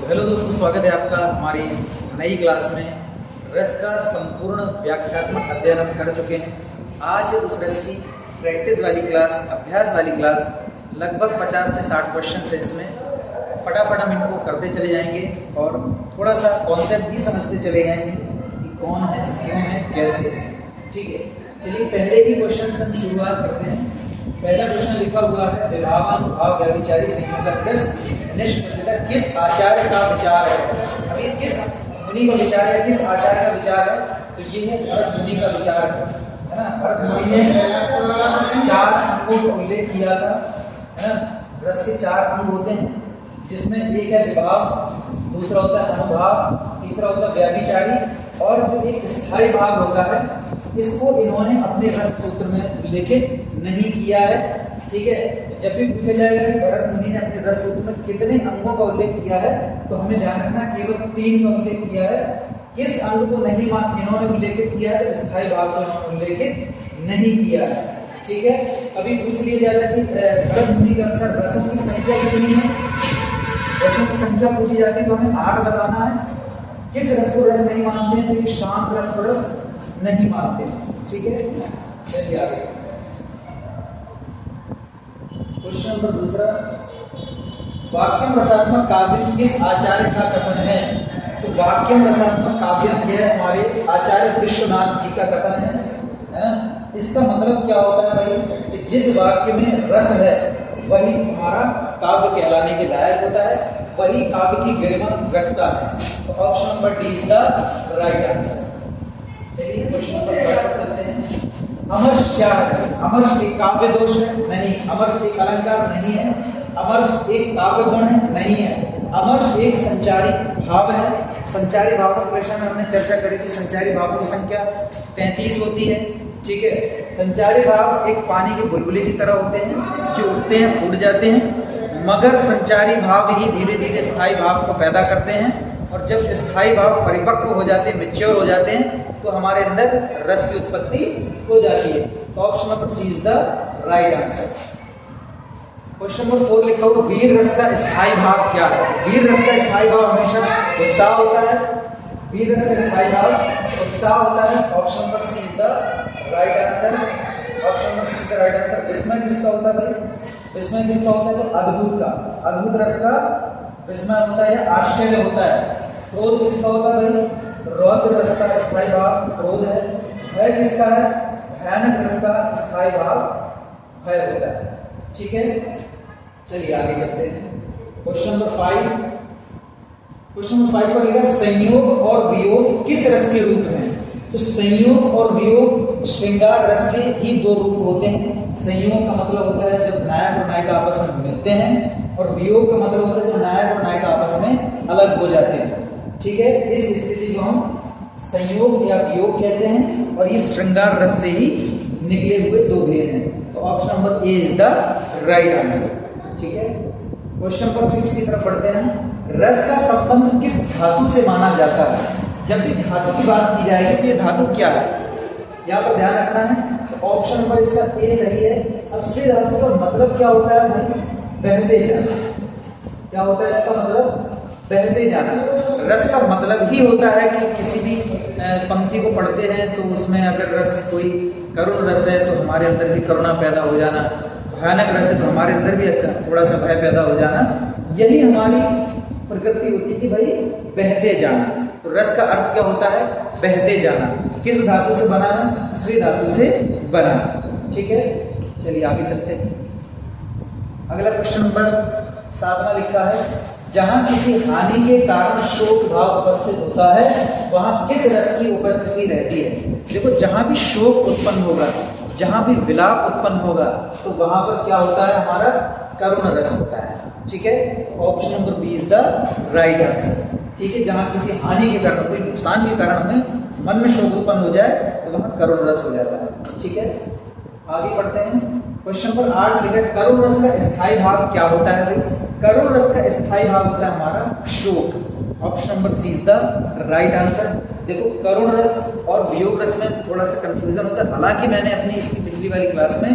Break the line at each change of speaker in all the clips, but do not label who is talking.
तो हेलो दोस्तों, स्वागत है आपका हमारी इस नई क्लास में। रस का संपूर्ण व्याख्यात्मक अध्ययन हम कर चुके हैं। आज उस रस की प्रैक्टिस वाली क्लास, अभ्यास वाली क्लास, लगभग 50 से 60 क्वेश्चन है। इसमें फटाफट हम इनको करते चले जाएंगे और थोड़ा सा कॉन्सेप्ट भी समझते चले जाएंगे कि कौन है, क्यों है, कैसे है। ठीक है, चलिए पहले ही क्वेश्चन से हम शुरुआत करते हैं। पहला क्वेश्चन लिखा हुआ है, विभावानुभाव व्यभिचारी संयोग का प्रश्न निष्प्रतिता किस आचार्य का विचार है। अब ये किस मुनि का विचार है, किस आचार्य का विचार है? तो ये है भरत मुनि का विचार है ना। भरत मुनि ने 4 अंगों का उल्लेख किया था, है ना। रस के 4 अंग होते हैं, जिसमें एक है विभाव, दूसरा होता है अनुभाव, तीसरा होता है व्यभिचारी, और जो एक स्थायी भाव होता है, इसको इन्होंने अपने रस सूत्र में उल्लेखित नहीं किया है। ठीक है, जब भी पूछा जाएगा कि भरत मुनि ने अपने रस सूत्र में कितने अंगों का उल्लेख किया है, तो हमें ध्यान रखना केवल 3 का उल्लेख किया है। किस अंग को नहीं इन्होंने उल्लेखित किया है? तो स्थायी भाव को इन्होंने उल्लेखित नहीं किया है। ठीक है, अभी पूछ लिया जाता है कि भरत मुनि के अनुसार रसों की संख्या कितनी है। रसों की संख्या पूछी जाती है तो हमें 8 बताना है। किस रस को रस नहीं मानते हैं? तो शांत रस को रस नहीं मानते। ठीक है, चलिए आगे। क्वेश्चन नंबर दूसरा, वाक्यम रसात्मक काव्य किस आचार्य का कथन है? तो वाक्यम रसात्मक काव्य यह हमारे आचार्य विश्वनाथ जी का कथन है ना। इसका मतलब क्या होता है भाई, कि जिस वाक्य में रस है वही हमारा काव्य कहलाने के लायक होता है, वही काव्य की गरिमा रखता है। तो option number D is the right answer. चलिए क्वेश्चन नंबर 3 पर चलते हैं। अमर्ष क्या है? अमर्ष एक काव्य दोष है? नहीं। अमर्ष एक अलंकार? नहीं है। अमर्ष एक काव्य गुण है? नहीं है। अमर्ष एक संचारी भाव है। संचारी भावों के प्रश्न में हमने चर्चा करी थी। संचारी भावों की संख्या 33 होती है। ठीक है, संचारी भाव एक पानी के बुलबुले की तरह होते हैं, जो उठते हैं, फूट जाते हैं, मगर संचारी भाव ही धीरे धीरे स्थायी भाव को पैदा करते हैं। और जब स्थायी भाव परिपक्व हो जाते हैं, मैच्योर हो जाते हैं, तो हमारे अंदर रस की उत्पत्ति हो जाती है। तो option number C is the right answer. Question number 4 लिखा हुआ, वीर रस का स्थायी भाव क्या है? वीर रस का स्थायी भाव हमेशा उत्साह होता है। वीर रस का स्थायी भाव उत्साह होता है। Option number C is the right answer. Option number C is the right answer. विस्मय किसका होता है भाई? विस्मय किसका होता है? तो अद्भुत का, अद्भुत रस का विस्मय होता है, आश्चर्य होता है। क्रोध किसका होता है भाई? रौद्र रस का स्थायी भाव क्रोध है। भय किसका है? भयानक रस का स्थायी भाव भय होता है। ठीक है, चलिए आगे चलते हैं। Question number 5। क्वेश्चन नंबर 5 पर लिखा, संयोग और वियोग किस रस के रूप हैं? तो संयोग और वियोग श्रृंगार रस के ही 2 रूप होते हैं। संयोग का मतलब होता है जब नायक और नायिका आपस में मिलते हैं, और वियोग का मतलब होता है जब नायक और नायिका आपस में अलग हो जाते हैं। ठीक है, इस स्थिति को हम संयोग या वियोग कहते हैं, और ये श्रृंगार रस से ही निकले हुए 2 भेद हैं। तो option number A is the right answer. ठीक है, क्वेश्चन नंबर 6 की तरफ बढ़ते हैं। रस का संबंध किस धातु से माना जाता है? जब भी धातु की बात की जाएगी तो ये धातु क्या है, यहाँ पर ध्यान रखना है। तो ऑप्शन नंबर इसका ए सही है। अब श्री धातु का मतलब क्या होता है भाई? बहते जाना। क्या होता है इसका मतलब? बहते जाना। रस का मतलब ही होता है कि किसी भी पंक्ति को पढ़ते हैं तो उसमें अगर रस कोई करुण रस है तो हमारे अंदर भी करुणा पैदा हो जाना, भयानक रस है तो हमारे अंदर भी थोड़ा सा भय पैदा हो जाना। यही हमारी प्रकृति होती है कि भाई बहते जाना। तो रस का अर्थ क्या होता है? बहते जाना। किस धातु से बना है? श्री धातु से बना। ठीक है, चलिए आगे चलते हैं। अगला क्वेश्चन नंबर 7वां लिखा है, जहां किसी हानि के कारण शोक भाव उपस्थित होता है, वहां किस रस की उपस्थिति रहती है? देखो, जहां भी शोक उत्पन्न होगा, जहां भी विलाप उत्पन्न होगा, तो वहां पर क्या होता है? हमारा करुण रस होता है। ठीक है, option number B is the right answer. ठीक है, जहां किसी हानि के कारण, कोई नुकसान के कारण हमें मन में शोक उत्पन्न हो जाए तो वहां करुण रस हो जाता है। ठीक है, आगे बढ़ते हैं। क्वेश्चन नंबर 8 लिखा है, करुण रस का स्थायी भाव क्या होता है भाई? करुण रस का स्थायी भाव होता है हमारा शोक। Option number C is the right answer. देखो, करुण रस और वियोग रस में थोड़ा सा कंफ्यूजन होता है। हालांकि मैंने अपनी इसकी पिछली वाली क्लास में,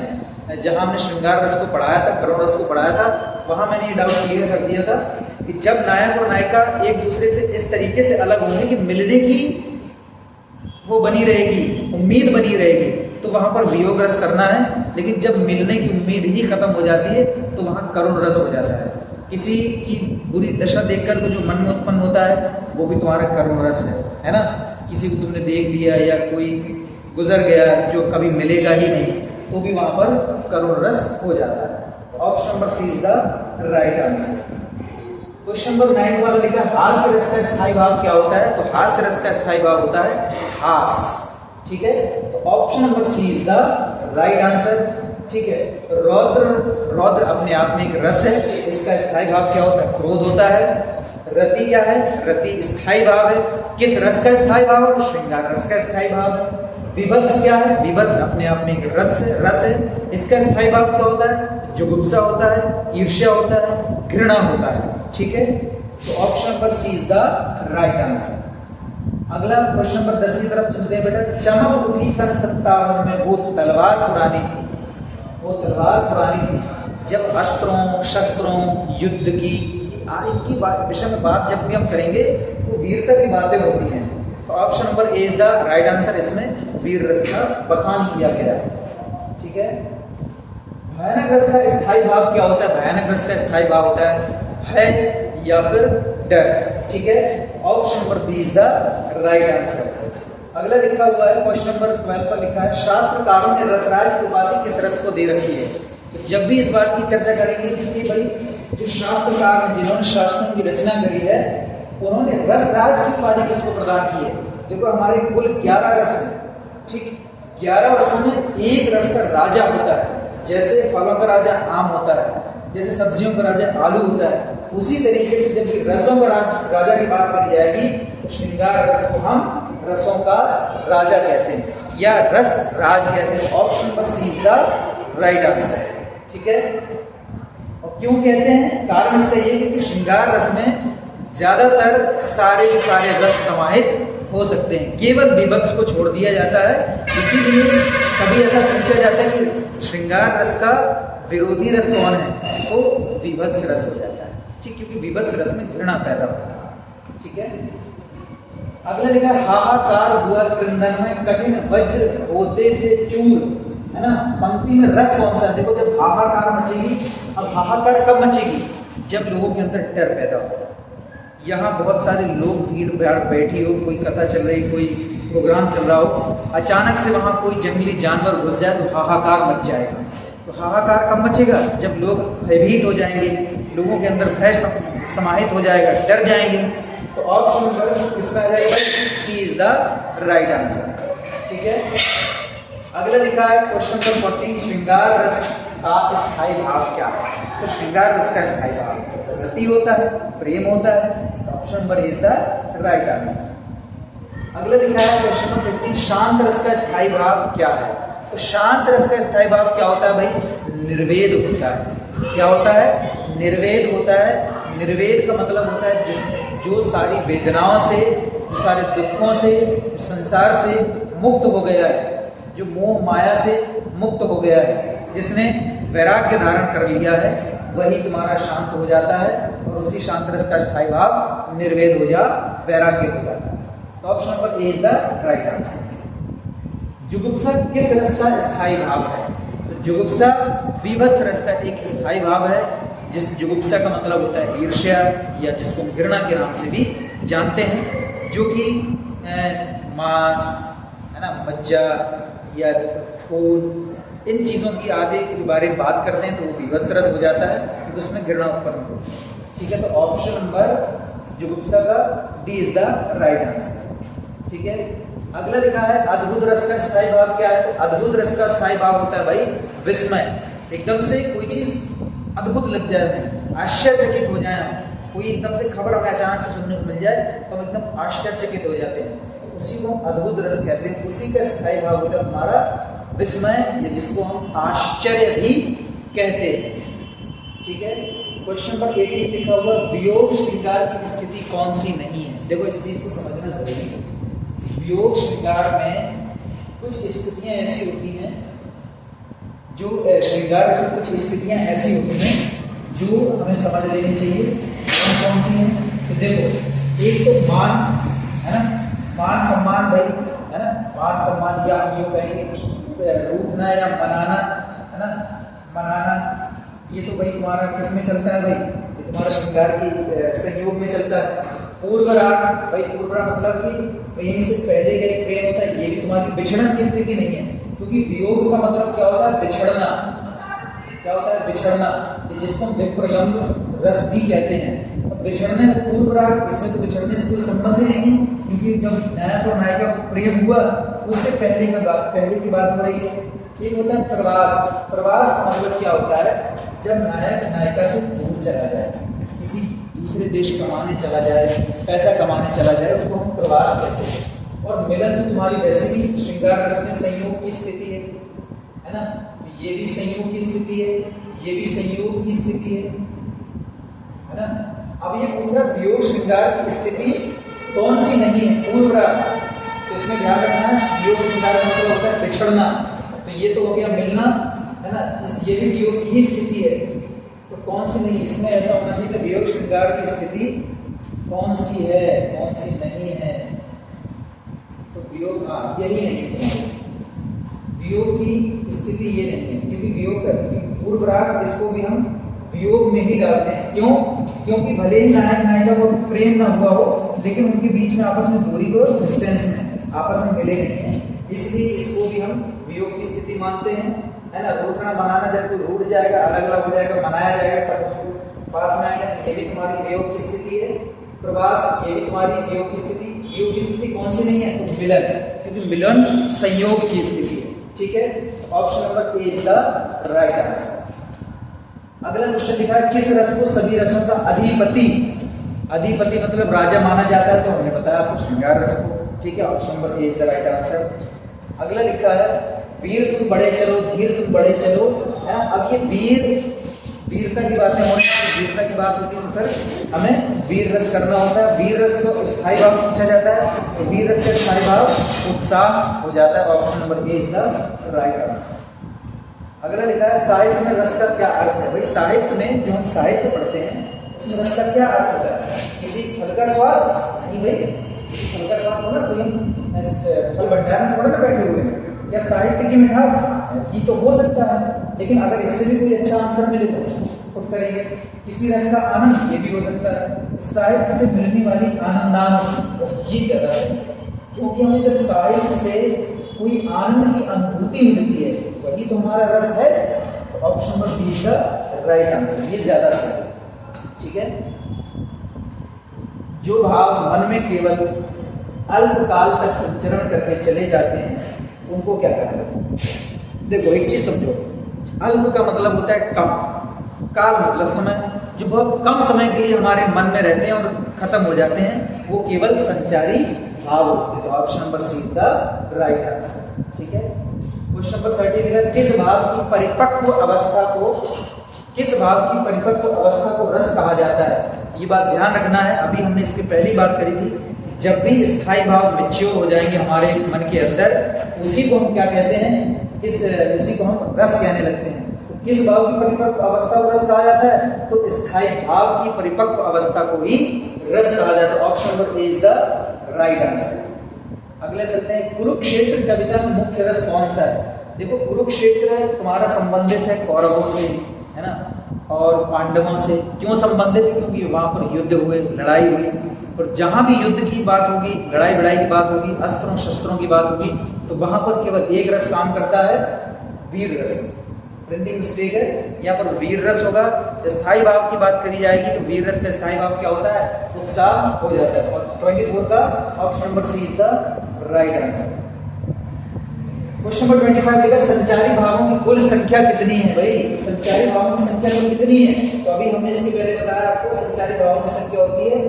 जहां हमने श्रृंगार रस को पढ़ाया था, करुण रस को पढ़ाया था, वहां मैंने ये डाउट क्लियर कर दिया था कि जब नायक और नायिका एक दूसरे से इस तरीके से अलग होंगे कि मिलने की वो बनी रहेगी, उम्मीद बनी रहेगी, तो वहां पर वियोग रस करना है। लेकिन जब मिलने की उम्मीद ही खत्म हो जाती है तो वहां करुण रस हो जाता है। किसी की बुरी दशा देखकर जो मन में उत्पन्न होता है वो भी तुम्हारा करुण रस है ना। किसी को तुमने देख लिया या कोई गुजर गया जो कभी मिलेगा ही नहीं, तो भी वहां पर करुण रस हो जाता है। Option number C is the right answer. Question number 9 वाला लिखा है हास्य रस का स्थायी भाव क्या होता है? तो हास्य रस का स्थायी भाव होता है हास। ठीक है, तो option number C is the right answer. ठीक है, रौद्र अपने आप में एक रस है, इसका स्थायी भाव क्या होता है? क्रोध होता है। रति क्या है? रति स्थायी भाव है। किस रस का स्थायी भाव है? तो श्रृंगार रस का स्थायी भाव है। विभत्स क्या है? विभत्स अपने आप में एक रस है, इसका स्थायी भाव क्या होता है? जुगुप्सा होता है, ईर्ष्या होता है, घृणा होता है। ठीक है, तो option number C is the right answer. अगला क्वेश्चन नंबर 10 की तरफ चलते हैं बेटा। चमक उठी सन 57 में वो तलवार पुरानी थी। वो तलवार पुरानी थी जब अस्त्रों शस्त्रों युद्ध की इनकी विषय में बात जब भी हम करेंगे तो वीरता की बातें होती हैं। तो option number A is the right answer. इसमें वीर रस का बखान किया गया है। ठीक है, भयानक रस का स्थायी भाव क्या होता है? भयानक रस का स्थायी भाव होता है भय या फिर डर। ठीक है, option number B is the right answer. अगला लिखा हुआ है क्वेश्चन नंबर 12 पर लिखा है शास्त्रकारों ने रसराज की उपाधि किस रस को दे रखी है? तो जब भी इस बात की चर्चा करेंगे कि भाई जो शास्त्रकार हैं जिन्होंने शास्त्रों की रचना करी है उन्होंने रसराज की उपाधि किसको प्रदान की है? देखो हमारे कुल 11 रस हैं। ठीक, 11 रसों में एक रस का राजा होता है। जैसे फलों का राजा आम होता है, जैसे सब्जियों का राजा आलू होता है, उसी तरीके से जब रसों का राजा की बात करी जाएगी तो श्रृंगार रस को हम रसों का राजा कहते हैं या रस राज कहते हैं। Option number C is the right answer. ठीक है, और क्यों कहते हैं? कारण इसका ये है कि श्रृंगार रस में ज्यादातर सारे के सारे रस समाहित हो सकते हैं, केवल विभत्स को छोड़ दिया जाता है। इसीलिए कभी ऐसा पूछा जाता है कि श्रृंगार रस का विरोधी रस कौन है? तो विभत्स रस हो जाता है। ठीक, क्योंकि विभत्स रस में घृणा पैदा होता है। ठीक है, अगला लिखा है हाहाकार हुआ क्रंदन में कठिन वज्र होते थे चूर। है ना, पंक्ति में रस कौन सा है? देखो जब हाहाकार मचेगी, अब हाहाकार कब मचेगी? जब लोगों के अंदर डर पैदा होगा। यहाँ बहुत सारे लोग भीड़ भाड़ बैठी हो, कोई कथा चल रही, कोई प्रोग्राम चल रहा हो, अचानक से वहां कोई जंगली जानवर घुस जाए तो हाहाकार मच जाएगा। तो हाहाकार कब मचेगा? जब लोग भयभीत हो जाएंगे, लोगों के अंदर भय समाहित हो जाएगा, डर जाएंगे। तो ऑप्शन नंबर इसमें आ जाएगा सी इज द राइट आंसर। ठीक है, अगला लिखा है क्वेश्चन नंबर 14 श्रृंगार रस का स्थायी भाव क्या है? तो श्रृंगार रस का स्थायी भाव रति होता है, प्रेम होता है। Option number is the right answer. अगला लिखा है क्वेश्चन नंबर 15 शांत रस का स्थायी भाव क्या है? तो शांत रस का स्थायी भाव क्या होता है भाई? निर्वेद होता है। क्या होता है? निर्वेद होता है। निर्वेद का मतलब होता है जो सारी वेदनाओं से, जो सारे दुखों से, संसार से मुक्त हो गया है, जो मोह माया से मुक्त हो गया है, जिसने वैराग्य धारण कर लिया है, वही तुम्हारा शांत हो जाता है और उसी शांत रस का स्थायी भाव निर्वेद हो या वैराग्य हो जाता है। तो option number A is the right answer. जुगुप्सा किस रस का स्थायी भाव है? तो जुगुप्सा विभत्स रस का एक स्थायी भाव है। जिस जुगुप्सा का मतलब होता है ईर्ष्या या जिसको हम घृणा के नाम से भी जानते हैं, जो कि मांस है ना, मज्जा या खून, इन चीजों की आदि के बारे में बात करते हैं तो वो विभत्स रस हो जाता है क्योंकि उसमें घृणा उत्पन्न होती है। ठीक है, तो ऑप्शन नंबर जुगुप्सा का D is the right answer. ठीक है, अगला लिखा है अद्भुत रस का स्थायी भाव क्या है? तो अद्भुत रस का स्थायी भाव होता है भाई विस्मय। एकदम से कोई चीज अद्भुत लग जाए, आश्चर्यचकित हो जाए, कोई एकदम से खबर हमें अचानक से सुनने को मिल जाए तो हम एकदम आश्चर्यचकित हो जाते हैं, उसी को अद्भुत रस कहते हैं। उसी का स्थायी भाव होता है हमारा विस्मय, जिसको हम आश्चर्य भी कहते हैं। ठीक है, क्वेश्चन नंबर 18 लिखा हुआ वियोग श्रृंगार की स्थिति कौन सी नहीं है? देखो इस चीज को समझना जरूरी है। वियोग श्रृंगार में कुछ स्थितियां ऐसी होती हैं जो श्रृंगार से कुछ स्थितियां ऐसी होती हैं जो हमें समझ लेनी चाहिए कौन कौन सी है। तो देखो, एक तो मान है ना, मान सम्मान भाई है ना, मान सम्मान या हम यूँ कहेंगे रूठना या मनाना है ना, मनाना। ये तो भाई तुम्हारा किस में चलता है भाई, ये तुम्हारा श्रृंगार की संयोग में चलता है। पूर्व राग भाई, पूर्व राग मतलब कि प्रेम से पहले का एक प्रेम होता है, ये भी तुम्हारी बिछड़न की स्थिति नहीं है, क्योंकि वियोग का मतलब क्या होता है, बिछड़ना। क्या होता है बिछड़ना, जिसको हम विप्रलंब रस भी कहते हैं। अब बिछड़ने पूर्व राग, इसमें तो बिछड़ने से कोई संबंध ही नहीं है, क्योंकि जब नायक और नायिका को प्रेम हुआ उससे पहले का बात, पहले की बात हो रही है। एक होता है प्रवास। प्रवास का मतलब क्या होता है, जब नायक नायिका से दूर चला जाए, किसी दूसरे देश कमाने चला जाए, पैसा कमाने चला जाए, उसको हम प्रवास कहते हैं। और मिलन तो तुम्हारी वैसे भी श्रृंगार रस में संयोग की स्थिति है ना, ये भी संयोग की स्थिति है, ये भी संयोग की स्थिति है ना। अब ये पूछ रहा वियोग श्रृंगार की स्थिति कौन सी नहीं है, पूर्व राग। तो इसमें ध्यान रखना है, वियोग श्रृंगार का मतलब होता है बिछड़ना। तो ये तो हो गया मिलना है ना, ये भी वियोग की ही स्थिति है। तो कौन सी नहीं, इसमें ऐसा होना चाहिए कि वियोग श्रृंगार की स्थिति कौन सी है, कौन सी नहीं है। तो वियोग, हाँ यही नहीं है, वियोग की स्थिति ये नहीं है, क्योंकि वियोग का पूर्व राग इसको भी हम वियोग में ही डालते हैं। क्यों? क्योंकि भले ही नायक नायिका को प्रेम ना हुआ हो, लेकिन उनके बीच में आपस में दूरी तो डिस्टेंस में आपस में मिले नहीं है, इसलिए इसको भी हम वियोग की स्थिति मानते हैं, है ना। रूठना मनाना, जब कोई रूठ जाएगा, अलग अलग हो जाएगा, मनाया जाएगा, तब उसको पास में आएगा, ये भी तुम्हारी वियोग की स्थिति है। प्रवास, ये भी तुम्हारी वियोग की स्थिति। वियोग की स्थिति कौन सी नहीं है, तो मिलन, क्योंकि मिलन संयोग की स्थिति है। ठीक है, option number A is the right answer. अगला क्वेश्चन लिखा है, किस रस को सभी रसों का अधिपति, अधिपति मतलब राजा माना जाता है, तो हमने बताया आपको श्रृंगार रस को। ठीक है, option number A is the right answer. अगला लिखा है, वीर तुम बड़े चलो, धीर तुम बड़े चलो, है ना। अब ये वीरता की बातें हो रही है, वीरता की बात होती है तो फिर हमें वीर रस करना होता है। वीर रस को स्थायी भाव पूछा जाता है, तो वीर रस का स्थायी भाव उत्साह हो जाता है। Option number A is the right answer. अगला लिखा है, साहित्य में रस का क्या अर्थ है। भाई साहित्य में, जो हम साहित्य पढ़ते हैं उसमें रस का क्या अर्थ होता है, किसी फल का स्वाद नहीं भाई, किसी फल का स्वाद हो ना, कोई हम फल भंडार में थोड़ा ना बैठे हुए हैं, या साहित्य की मिठास, ये तो हो सकता है, लेकिन अगर इससे भी कोई अच्छा आंसर मिले तो उसको करेंगे। किसी रस का आनंद, ये भी हो सकता है, साहित्य से मिलने वाली आनंदान, बस ये क्या रस है, क्योंकि हमें जब साहित्य से कोई आनंद की अनुभूति मिलती है वही तो हमारा रस है। तो option number B is the right answer, ये ज्यादा सही है। ठीक है, जो भाव मन में केवल अल्पकाल तक संचरण करके चले जाते हैं उनको क्या कहते हैं। देखो एक चीज समझो, अल्प का मतलब होता है कम, काल मतलब समय, जो बहुत कम समय के लिए हमारे मन में रहते हैं और खत्म हो जाते हैं, वो केवल संचारी भाव होते हैं। तो option number C is the right answer. ठीक है, क्वेश्चन नंबर 30 लिखा, किस भाव की परिपक्व अवस्था को, किस भाव की परिपक्व अवस्था को रस कहा जाता है। ये बात ध्यान रखना है, अभी हमने इसकी पहली बात करी थी, जब भी स्थायी भाव मैच्योर हो जाएंगे हमारे मन के अंदर, उसी को हम क्या कहते हैं, उसी को हम रस कहने लगते हैं। तो किस भाव की परिपक्व अवस्था को रस कहा जाता है, तो स्थायी भाव की परिपक्व अवस्था को ही रस कहा जाता है। Option number A is the right answer. अगले चलते हैं, कुरुक्षेत्र कविता में मुख्य रस कौन सा है। देखो कुरुक्षेत्र तुम्हारा संबंधित है कौरवों से, है ना, और पांडवों से। क्यों संबंधित है, क्योंकि वहां पर युद्ध हुए, लड़ाई हुई, और जहां भी युद्ध की बात होगी, लड़ाई बड़ाई की बात होगी, अस्त्रों शस्त्रों की बात होगी, तो वहां पर केवल एक रस काम करता है, वीर रस। प्रिंटिंग मिस्टेक है, यहाँ पर वीर रस होगा। स्थायी भाव की बात करी जाएगी तो वीर रस का स्थायी भाव क्या होता है, उत्साह हो जाता है। और 24 का option number C is the right answer. Question number 25 लिखा, संचारी भावों की कुल संख्या कितनी है। भाई संचारी भावों की संख्या तो कितनी है, तो अभी हमने इसके पहले बताया आपको, संचारी भावों की संख्या होती है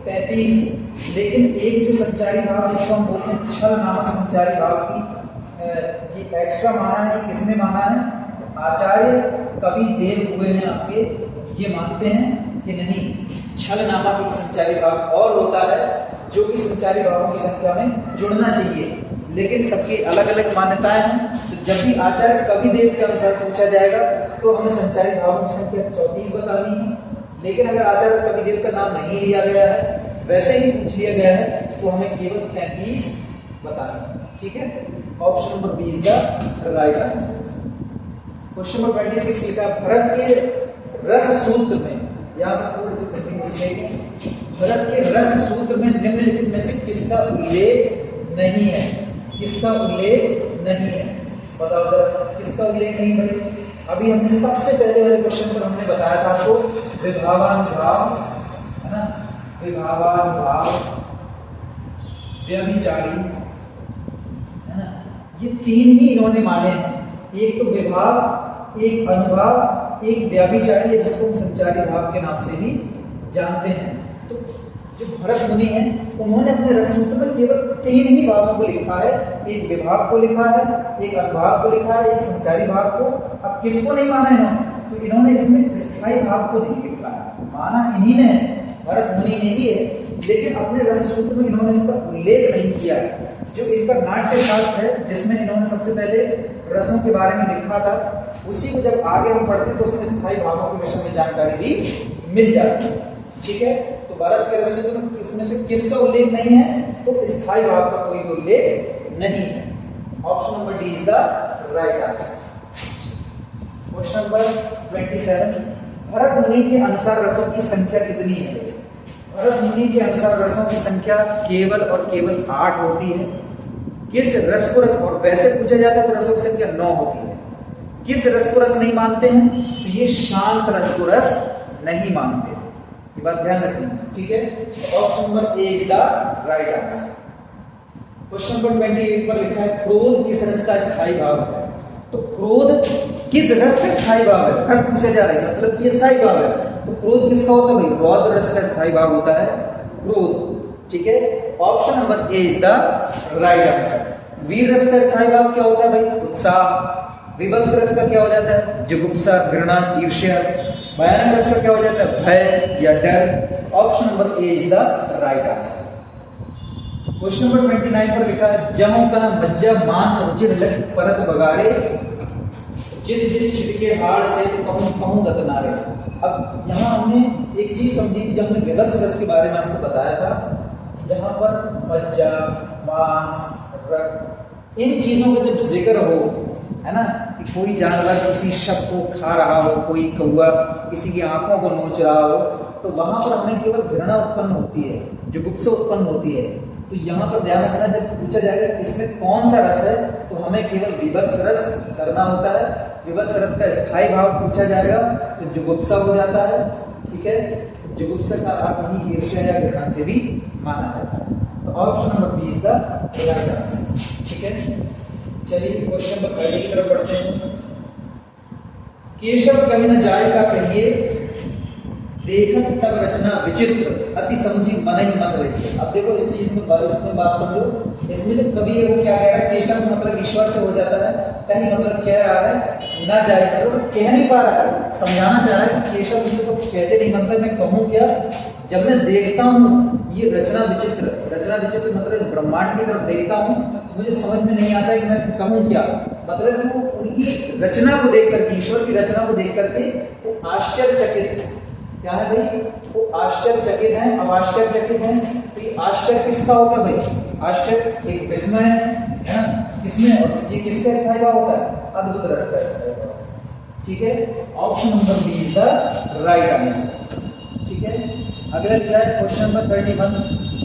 33। लेकिन एक जो संचारी भाव जिसको हम बोलते हैं छल नामक संचारी भाव की एक्स्ट्रा माना है, किसने माना है, आचार्य कवि देव हुए हैं आपके, ये मानते हैं कि नहीं, छल नामक एक संचारी भाव और होता है जो कि संचारी भावों की संख्या में जुड़ना चाहिए, लेकिन सबकी अलग अलग मान्यताएं हैं। तो जब भी आचार्य कवि देव के अनुसार पूछा जाएगा तो हमें संचारी भावों की संख्या 34 बतानी है। लेकिन अगर आचार्य कविदेव का नाम नहीं लिया गया है, वैसे ही पूछ लिया गया है, तो हमें केवल 33 बताना है। ठीक है, option number B is the right answer. Question number 26 लिखा, भरत के रस सूत्र में, यहाँ पर थोड़ी सी गलती मिस्टेक है, भरत के रस सूत्र में निम्नलिखित में से किसका उल्लेख नहीं है? किसका उल्लेख नहीं है, बताओ जरा, किसका उल्लेख नहीं भाई? अभी हमने सबसे पहले वाले क्वेश्चन पर हमने बताया था आपको विभावानुभाव, है ना, विभावानुभाव, व्यभिचारी, है ना, ये तीन ही इन्होंने माने हैं। एक तो विभाव, एक अनुभाव, एक व्यभिचारी है, जिसको हम संचारी भाव के नाम से भी जानते हैं। तो जो भरत मुनि हैं, उन्होंने अपने रससूत्र में केवल तीन ही भावों को लिखा है, एक विभाव को लिखा है, एक अनुभाव को लिखा है, एक संचारी भाव को। अब किसको नहीं माना इन्होंने? तो इन्होंने इसमें स्थायी भाव को नहीं लिखा है, माना इन्हीं ने, भरत मुनि ने ही है, लेकिन अपने रससूत्र में इन्होंने इसका उल्लेख नहीं किया है। जो इनका नाट्य शास्त्र है, जिसमें इन्होंने सबसे पहले रसों के बारे में लिखा था, उसी को जब आगे हम पढ़ते हैं तो उसमें स्थायी भावों के विषय में जानकारी भी मिल जाती है। ठीक है, तो भारत के रससूत्र में इसमें से किसका उल्लेख नहीं है? तो स्थायी भाव का कोई उल्लेख नहीं है। Option number D is the right answer. Question number 27, Bharat मुनि के अनुसार रसों की संख्या कितनी है? भरत मुनि के अनुसार रसों की संख्या केवल और केवल 8 होती है। किस रस को रस, और वैसे पूछा जाता है तो रसों की संख्या 9 होती है। किस रस को रस नहीं मानते हैं? तो ये शांत रस को रस नहीं मानते, ये बात ध्यान रखना। ठीक है, तो option number A is the right answer. Question number 28 पर लिखा है, क्रोध किस रस का स्थायी भाव है? तो क्रोध किस रस का स्थायी भाव है? रस पूछा जा रहा है, मतलब ये स्थायी भाव है, तो क्रोध किसका होता है भाई? रौद्र रस का स्थायी भाव होता है क्रोध। ठीक है, option number A is the right answer. वीर रस का स्थायी भाव क्या होता है भाई? उत्साह। विभत्स रस का क्या हो जाता है? जुगुप्सा, घृणा, ईर्ष्या। भयानक रस का क्या हो जाता है? भय या डर। Option number A is the right answer. Question number 29 पर लिखा है, जमों का मज्जा मांस रुचिर लग परत बगारे, जित जित छिटके हाड़ से कहूं कहूं दतनारे। अब यहाँ हमने एक चीज समझी थी जब हमने विभत्स रस के बारे में आपको बताया था, जहां पर मज्जा, मांस, रक्त, इन चीजों का जब जिक्र हो, है ना, कि कोई जानवर किसी शव को खा रहा हो, कोई कौवा किसी की आंखों को नोच रहा हो, तो वहां पर हमें केवल घृणा उत्पन्न होती है, जुगुप्सा उत्पन्न होती है। तो यहाँ पर ध्यान रखना, जब पूछा जाएगा इसमें कौन सा रस है, तो हमें केवल विभत्स रस करना होता है। विभत्स रस का स्थायी भाव पूछा जाएगा तो जुगुप्सा हो जाता है। ठीक है, जुगुप्सा का अर्थ ही ईर्ष्या या घृणा से भी माना जाता है। तो option number B is the right answer. ठीक है, चलिए क्वेश्चन नंबर 30 की तरफ बढ़ते हैं। केशव कहीं न जाए का कहिए, देखत तब रचना विचित्र, अति समझी मन ही मन रही। अब देखो इस चीज में इसमें बात समझो, इसमें जो कवि है वो क्या कह रहा है? केशव मतलब ईश्वर से हो जाता है, कहीं मतलब कह रहा है ना जाए, मतलब कह नहीं पा रहा है, समझाना चाह रहा है कि केशव मुझसे तो कहते नहीं, मतलब मैं कहूँ क्या? जब मैं देखता हूँ ये रचना विचित्र, रचना विचित्र मतलब इस ब्रह्मांड की तरफ देखता हूँ, मुझे समझ में नहीं आता है कि मैं कहूँ क्या। मतलब वो उनकी रचना को देख करके, ईश्वर की रचना को देख करके वो आश्चर्यचकित, क्या है भाई? वो आश्चर्यचकित हैं। अब आश्चर्यचकित हैं तो ये आश्चर्य किसका होता है भाई? आश्चर्य एक विस्मय है ना, किसमें? और ये किसका स्थायी भाव होता है? अद्भुत रस का स्थायी भाव। ठीक है, option number B is the right answer. ठीक है, अगला लिखा है क्वेश्चन नंबर 31,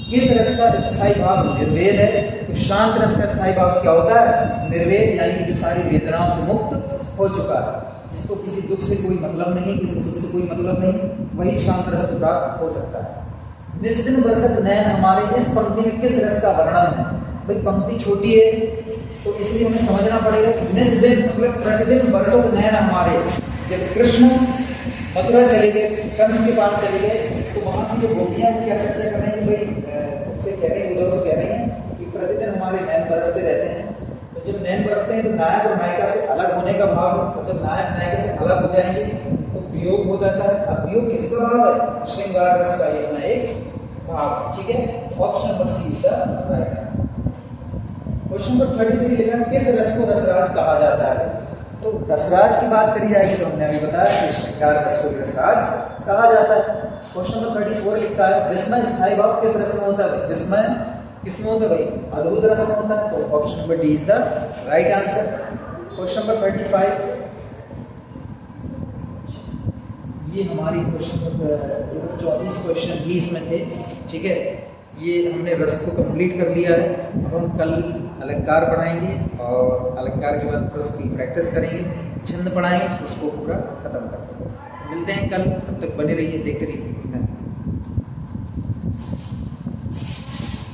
किस रस का स्थायी भाव निर्वेद है? तो शांत रस का स्थायी भाव क्या होता है? निर्वेद, यानी जो सारी वेदनाओं से मुक्त हो चुका है, जिसको किसी दुख से कोई मतलब नहीं, किसी सुख से कोई मतलब नहीं, वही शांत रस को प्राप्त हो सकता है। निस्दिन बरसत नयन हमारे, इस पंक्ति में किस रस का वर्णन है? भाई पंक्ति छोटी है तो इसलिए हमें समझना पड़ेगा कि निस्दिन मतलब प्रतिदिन बरसत नयन हमारे। जब कृष्ण मथुरा चले गए, कंस के पास चले गए, तो वहां की जो गोपियां क्या चर्चा कर रही है भाई, उससे कह रही है, उधर से कह रही है कि प्रतिदिन हमारे नयन बरसते रहते हैं। तो जब नयन बरसते हैं तो नायक और नायिका से अलग होने का भाव, तो जब नायक नायिका से अलग हो जाएंगे तो वियोग हो जाता है। अब वियोग किसका भाव है? श्रृंगार रस का ये अपना एक भाव। ठीक है, option number C is the right answer. Question number 33 लिखा है, किस रस को रसराज कहा जाता है? तो रसराज की बात करी जाएगी तो हमने अभी बताया कि श्रृंगार रस को रसराज कहा जाता है। क्वेश्चन नंबर 34 लिखा है विस्मय स्थायी भाव किस रस में होता है? विस्मय किसमें होता है भाई? अद्भुत रस में होता है। तो option number D is the right answer. Question number 35, ये हमारी क्वेश्चन नंबर 24 क्वेश्चन भी इसमें थे, ठीक है। ये हमने रस को कंप्लीट कर लिया है। अब हम कल अलंकार पढ़ाएंगे और अलंकार के बाद फिर उसकी प्रैक्टिस करेंगे, छंद पढ़ाएंगे, उसको पूरा खत्म कर देंगे। मिलते हैं कल, तब तक बने रहिए, देखते रहिए।